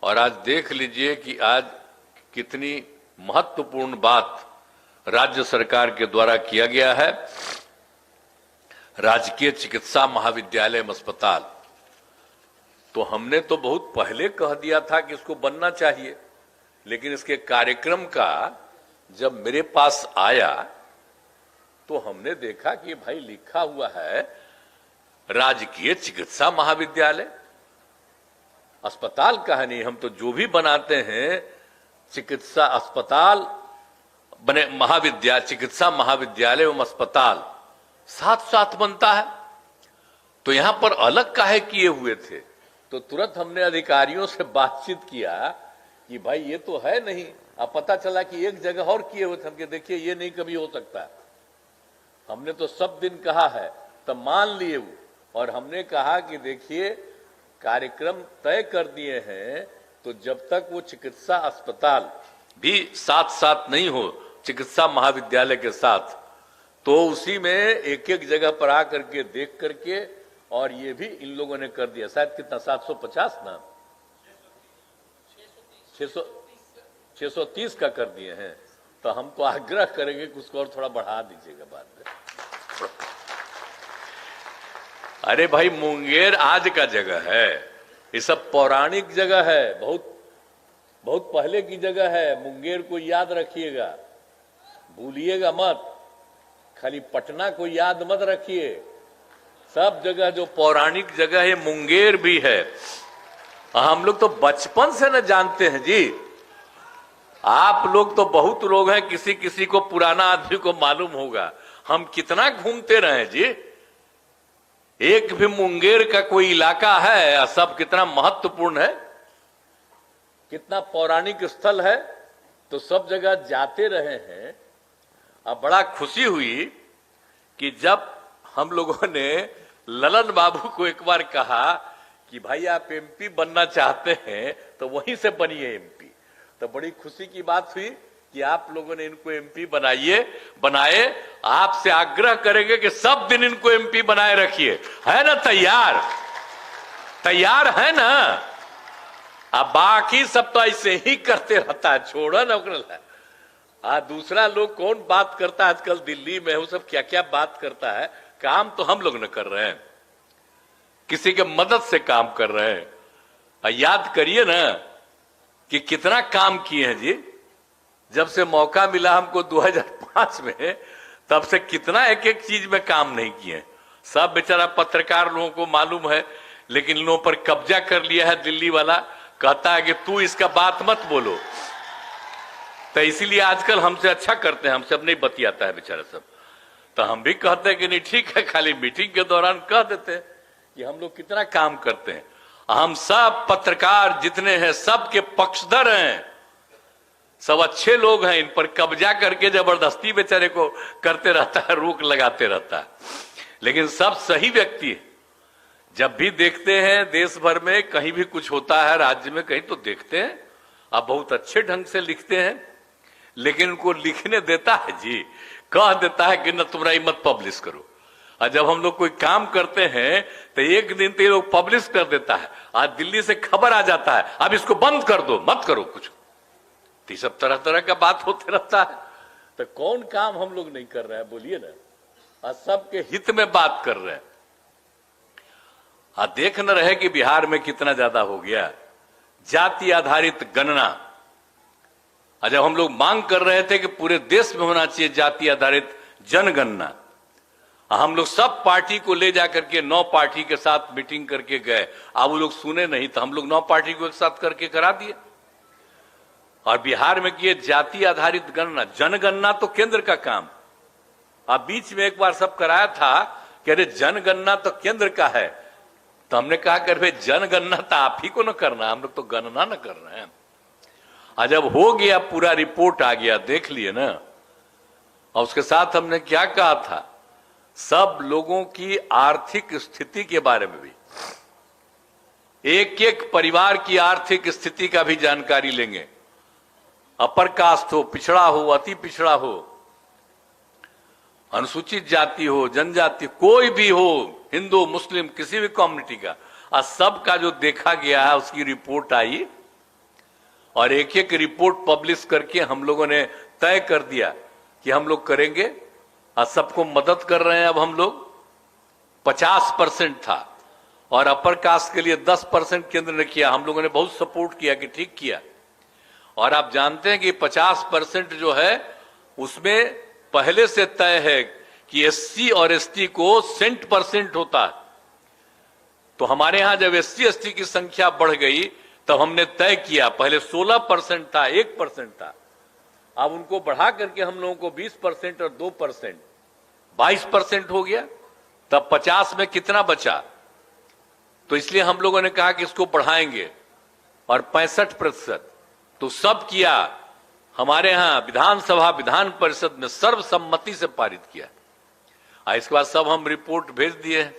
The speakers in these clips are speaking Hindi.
और आज देख लीजिए कि आज कितनी महत्वपूर्ण बात राज्य सरकार के द्वारा किया गया है। राजकीय चिकित्सा महाविद्यालय अस्पताल, तो हमने तो बहुत पहले कह दिया था कि इसको बनना चाहिए, लेकिन इसके कार्यक्रम का जब मेरे पास आया तो हमने देखा कि भाई लिखा हुआ है राजकीय चिकित्सा महाविद्यालय। अस्पताल का है नहीं, हम तो जो भी बनाते हैं चिकित्सा अस्पताल बने, महाविद्यालय चिकित्सा महाविद्यालय एवं अस्पताल साथ साथ बनता है। तो यहां पर अलग काहे किए हुए थे? तो तुरंत हमने अधिकारियों से बातचीत किया कि भाई ये तो है नहीं। अब पता चला कि एक जगह और किए हुए थे। हम देखिए ये नहीं कभी हो सकता। हमने तो सब दिन कहा है, तब मान लिए वो। और हमने कहा कि देखिए कार्यक्रम तय कर दिए हैं, तो जब तक वो चिकित्सा अस्पताल भी साथ साथ नहीं हो चिकित्सा महाविद्यालय के साथ, तो उसी में एक एक जगह पर आ करके देख करके, और ये भी इन लोगों ने कर दिया शायद कितना 750 ना 630 का कर दिए हैं। तो हम तो आग्रह करेंगे कि उसको और थोड़ा बढ़ा दीजिएगा बाद में। अरे भाई मुंगेर आज का जगह है, ये सब पौराणिक जगह है, बहुत बहुत पहले की जगह है। मुंगेर को याद रखिएगा, भूलिएगा मत। खाली पटना को याद मत रखिए, सब जगह जो पौराणिक जगह है मुंगेर भी है। हम लोग तो बचपन से न जानते हैं जी। आप लोग तो बहुत लोग हैं, किसी किसी को पुराना आदमी को मालूम होगा हम कितना घूमते रहे जी। एक भी मुंगेर का कोई इलाका है, सब कितना महत्वपूर्ण है, कितना पौराणिक स्थल है, तो सब जगह जाते रहे हैं। अब बड़ा खुशी हुई कि जब हम लोगों ने ललन बाबू को एक बार कहा कि भाई आप एमपी बनना चाहते हैं तो वहीं से बनिए एमपी, तो बड़ी खुशी की बात हुई कि आप लोगों ने इनको एमपी बनाए। आपसे आग्रह करेंगे कि सब दिन इनको एमपी बनाए रखिए। है ना तैयार है ना? अब बाकी सब तो ऐसे ही करते रहता है, छोड़ो ना। दूसरा लोग कौन बात करता है आजकल दिल्ली में, वो सब क्या क्या बात करता है। काम तो हम लोग न कर रहे हैं, किसी के मदद से काम कर रहे हैं। याद करिए ना कि कितना काम किए हैं जी। जब से मौका मिला हमको 2005 में, तब से कितना एक एक चीज में काम नहीं किए। सब बेचारा पत्रकार लोगों को मालूम है, लेकिन इन लोगों पर कब्जा कर लिया है दिल्ली वाला। कहता है कि तू इसका बात मत बोलो, तो इसीलिए आजकल हमसे अच्छा करते हैं, हमसे अब नहीं बतियाता है बेचारा सब। तो हम भी कहते हैं कि नहीं ठीक है, खाली मीटिंग के दौरान कह देते हैं कि हम लोग कितना काम करते हैं। हम सब पत्रकार जितने हैं सबके पक्षधर हैं, सब अच्छे लोग हैं। इन पर कब्जा करके जबरदस्ती बेचारे को करते रहता है, रोक लगाते रहता है, लेकिन सब सही व्यक्ति है। जब भी देखते हैं देश भर में कहीं भी कुछ होता है, राज्य में कहीं, तो देखते हैं आप बहुत अच्छे ढंग से लिखते हैं, लेकिन उनको लिखने देता है जी, कह देता है कि न तुम्हारा मत पब्लिश करो। और जब हम लोग कोई काम करते हैं तो एक दिन तो ये लोग पब्लिश कर देता है, आज दिल्ली से खबर आ जाता है अब इसको बंद कर दो, मत करो कुछ। तो सब तरह तरह का बात होते रहता है। तो कौन काम हम लोग नहीं कर रहे हैं बोलिए ना? और सबके हित में बात कर रहे हैं। देख न रहे कि बिहार में कितना ज्यादा हो गया जाति आधारित गणना। जब हम लोग मांग कर रहे थे कि पूरे देश में होना चाहिए जाति आधारित जनगणना, हम लोग सब पार्टी को ले जाकर के 9 पार्टी के साथ मीटिंग करके गए। अब वो लोग सुने नहीं, तो हम लोग 9 पार्टी को एक साथ करके करा दिए और बिहार में किए जाति आधारित गणना। जनगणना तो केंद्र का काम। अब बीच में एक बार सब कराया था कि अरे जनगणना तो केंद्र का है, तो हमने कहा कि भाई जनगणना तो आप ही को न करना, हम लोग तो गणना न कर रहे हैं। और जब हो गया, पूरा रिपोर्ट आ गया, देख लिए ना। और उसके साथ हमने क्या कहा था, सब लोगों की आर्थिक स्थिति के बारे में भी, एक एक परिवार की आर्थिक स्थिति का भी जानकारी लेंगे। अपर कास्ट हो, पिछड़ा हो, अति पिछड़ा हो, अनुसूचित जाति हो, जनजाति, कोई भी हो, हिंदू मुस्लिम किसी भी कम्युनिटी का, और सबका जो देखा गया है उसकी रिपोर्ट आई और एक एक रिपोर्ट पब्लिश करके हम लोगों ने तय कर दिया कि हम लोग करेंगे और सबको मदद कर रहे हैं। अब हम लोग 50% था और अपर कास्ट के लिए 10% केंद्र ने किया, हम लोगों ने बहुत सपोर्ट किया कि ठीक किया। और आप जानते हैं कि 50% जो है उसमें पहले से तय है कि एससी और एसटी को 100% होता है। तो हमारे यहां जब एससी एसटी की संख्या बढ़ गई तब हमने तय किया, पहले 16% था, 1% था, अब उनको बढ़ा करके हम लोगों को 20% और 2% 22% हो गया। तब 50 में कितना बचा? तो इसलिए हम लोगों ने कहा कि इसको बढ़ाएंगे और 65%। तो सब किया, हमारे यहां विधानसभा विधान परिषद में सर्वसम्मति से पारित किया। इसके बाद सब हम रिपोर्ट भेज दिए हैं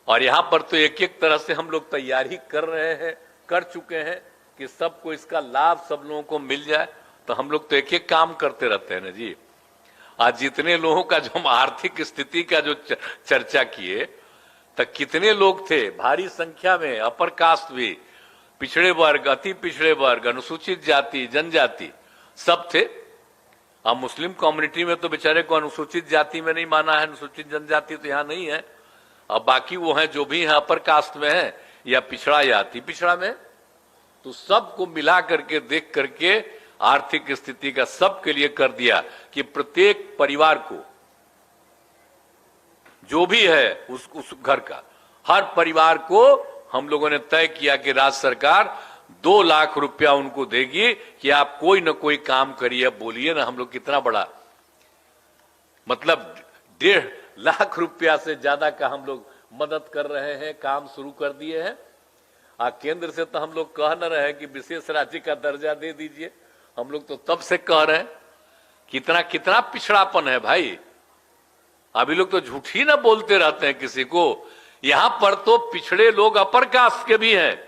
और यहां पर तो एक एक तरह से हम लोग तैयारी कर रहे हैं, कर चुके हैं कि सबको इसका लाभ सब लोगों को मिल जाए। तो हम लोग तो एक एक काम करते रहते हैं ना जी। आज जितने लोगों का जो हम आर्थिक स्थिति का जो चर्चा किए, तो कितने लोग थे भारी संख्या में, अपर कास्ट भी, पिछड़े वर्ग, अति पिछड़े वर्ग, अनुसूचित जाति, जनजाति सब थे। अब मुस्लिम कम्युनिटी में तो बेचारे को अनुसूचित जाति में नहीं माना है, अनुसूचित जनजाति तो यहां नहीं है। अब बाकी वो हैं जो भी हैं अपर कास्ट में है या पिछड़ा या अति पिछड़ा में, तो सबको मिला करके देख करके आर्थिक स्थिति का सबके लिए कर दिया कि प्रत्येक परिवार को जो भी है उस घर का हर परिवार को हम लोगों ने तय किया कि राज्य सरकार 2 लाख रुपया उनको देगी कि आप कोई न कोई काम करिए। बोलिए ना, हम लोग कितना बड़ा, मतलब 1.5 लाख रुपया से ज्यादा का हम लोग मदद कर रहे हैं, काम शुरू कर दिए हैं। केंद्र से तो हम लोग कह न रहे कि विशेष राज्य का दर्जा दे दीजिए, हम लोग तो तब से कह रहे हैं। कितना कितना पिछड़ापन है भाई, अभी लोग तो झूठ ही ना बोलते रहते हैं किसी को। यहां पर तो पिछड़े लोग अपर कास्ट के भी हैं,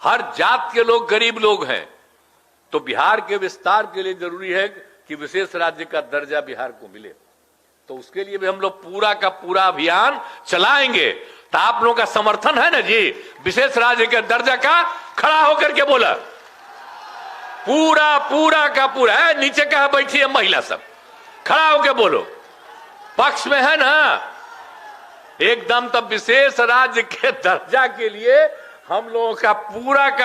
हर जात के लोग गरीब लोग हैं। तो बिहार के विस्तार के लिए जरूरी है कि विशेष राज्य का दर्जा बिहार को मिले। तो उसके लिए भी हम लोग पूरा का पूरा अभियान चलाएंगे। तो आप लोगों का समर्थन है ना जी विशेष राज्य के दर्जा का? खड़ा होकर के बोला, पूरा पूरा का पूरा है। नीचे कहा बैठी है महिला सब, खड़ा होकर बोलो, पक्ष में है ना एकदम। तब विशेष राज्य के दर्जा के लिए हम लोगों का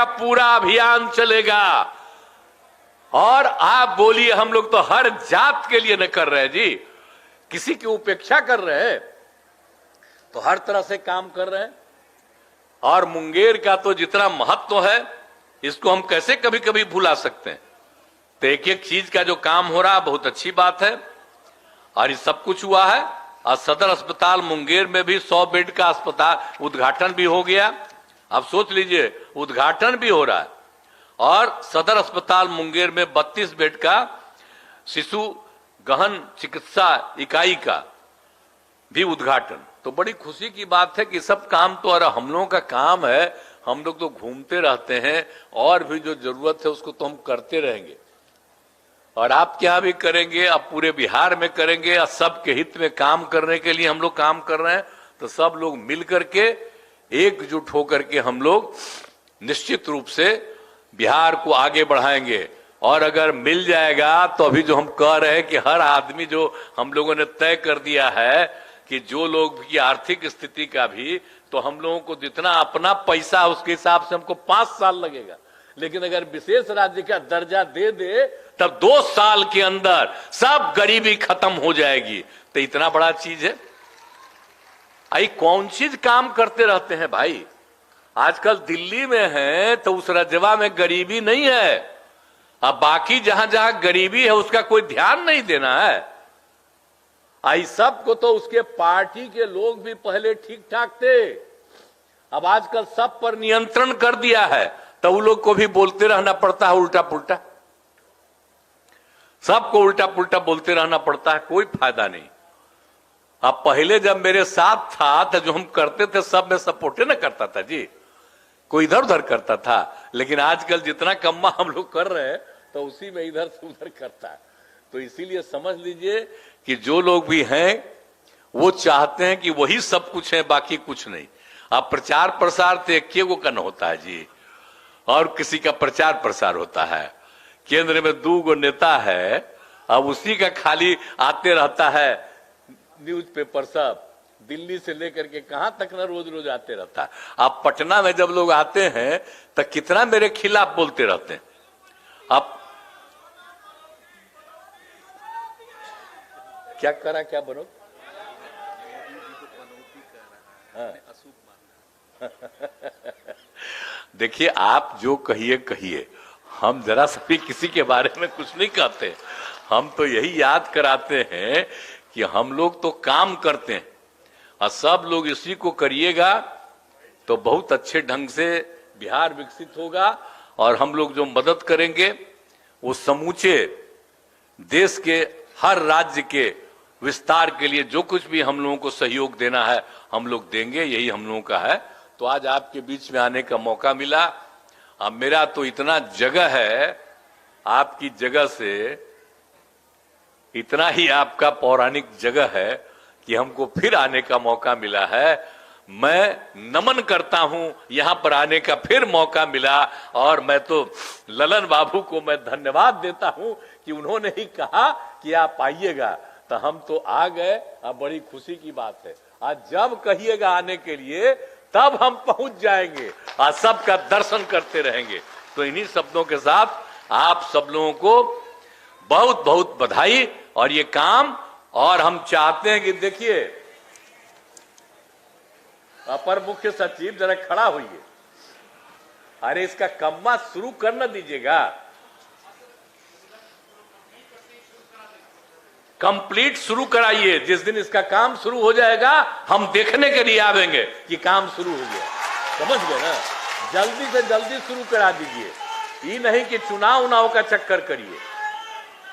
पूरा अभियान चलेगा। और आप बोलिए, हम लोग तो हर जात के लिए न कर रहे जी, किसी की उपेक्षा कर रहे हैं, तो हर तरह से काम कर रहे हैं। और मुंगेर का तो जितना महत्व है इसको हम कैसे कभी कभी भुला सकते हैं। तो एक एक चीज का जो काम हो रहा है बहुत अच्छी बात है। और ये सब कुछ हुआ है। और सदर अस्पताल मुंगेर में भी 100 बेड का अस्पताल उद्घाटन भी हो गया। आप सोच लीजिए, उद्घाटन भी हो रहा है। और सदर अस्पताल मुंगेर में 32 बेड का शिशु गहन चिकित्सा इकाई का भी उद्घाटन। तो बड़ी खुशी की बात है कि सब काम तो और हम लोगों का काम है। हम लोग तो घूमते रहते हैं और भी जो जरूरत है उसको तो हम करते रहेंगे। और आप क्या भी करेंगे, अब पूरे बिहार में करेंगे और सबके हित में काम करने के लिए हम लोग काम कर रहे हैं। तो सब लोग मिल करके एकजुट होकर के हम लोग निश्चित रूप से बिहार को आगे बढ़ाएंगे। और अगर मिल जाएगा तो अभी जो हम कह रहे हैं कि हर आदमी, जो हम लोगों ने तय कर दिया है कि जो लोग की आर्थिक स्थिति का भी, तो हम लोगों को जितना अपना पैसा उसके हिसाब से हमको 5 साल लगेगा। लेकिन अगर विशेष राज्य का दर्जा दे दे तब 2 साल के अंदर सब गरीबी खत्म हो जाएगी। तो इतना बड़ा चीज है। आई कौन चीज काम करते रहते हैं भाई। आजकल दिल्ली में है तो उस राज्यवा में गरीबी नहीं है। अब बाकी जहां जहां गरीबी है उसका कोई ध्यान नहीं देना है। आई सबको तो उसके पार्टी के लोग भी पहले ठीक ठाक थे, अब आजकल सब पर नियंत्रण कर दिया है। तो वो लोग को भी बोलते रहना पड़ता है उल्टा पुल्टा, सबको उल्टा पुल्टा बोलते रहना पड़ता है, कोई फायदा नहीं। अब पहले जब मेरे साथ था तो जो हम करते थे सब में सपोर्टे न करता था जी, कोई इधर उधर करता था। लेकिन आजकल जितना कम्मा हम लोग कर रहे हैं तो उसी में इधर से उधर करता है। तो इसीलिए समझ लीजिए कि जो लोग भी हैं वो चाहते हैं कि वही सब कुछ है, बाकी कुछ नहीं। अब प्रचार प्रसार तो एक को करना होता है जी। और किसी का प्रचार प्रसार होता है। केंद्र में 2 नेता है, अब उसी का खाली आते रहता है न्यूज़पेपर सब, दिल्ली से लेकर के कहां तक ना रोज रोज आते रहता है। अब पटना में जब लोग आते हैं तो कितना मेरे खिलाफ बोलते रहते हैं। अब क्या करा, क्या बनो, देखिए आप जो कहिए कहिए, हम जरा सा भी किसी के बारे में कुछ नहीं कहते। हम तो यही याद कराते हैं कि हम लोग तो काम करते हैं और सब लोग इसी को करिएगा तो बहुत अच्छे ढंग से बिहार विकसित होगा। और हम लोग जो मदद करेंगे वो समूचे देश के हर राज्य के विस्तार के लिए जो कुछ भी हम लोगों को सहयोग देना है हम लोग देंगे, यही हम लोगों का है। तो आज आपके बीच में आने का मौका मिला। अब मेरा तो इतना जगह है, आपकी जगह से इतना ही आपका पौराणिक जगह है कि हमको फिर आने का मौका मिला है। मैं नमन करता हूं, यहां पर आने का फिर मौका मिला। और मैं तो ललन बाबू को मैं धन्यवाद देता हूं कि उन्होंने ही कहा कि आप आइएगा, तो हम तो आ गए। अब बड़ी खुशी की बात है, आज जब कहिएगा आने के लिए तब हम पहुंच जाएंगे और सबका दर्शन करते रहेंगे। तो इन्हीं शब्दों के साथ आप सब लोगों को बहुत बहुत बधाई। और ये काम, और हम चाहते हैं कि देखिए अपर मुख्य सचिव जरा खड़ा होइए, अरे इसका कम्मा शुरू कर न दीजिएगा, कंप्लीट शुरू कराइए। जिस दिन इसका काम शुरू हो जाएगा हम देखने के लिए आवेंगे कि काम शुरू हो गया, समझ गए ना। जल्दी से जल्दी शुरू करा दीजिए, ये नहीं कि चुनाव का चक्कर करिए,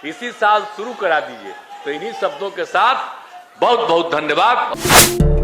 इसी साल शुरू करा दीजिए। तो इन्हीं शब्दों के साथ बहुत बहुत धन्यवाद।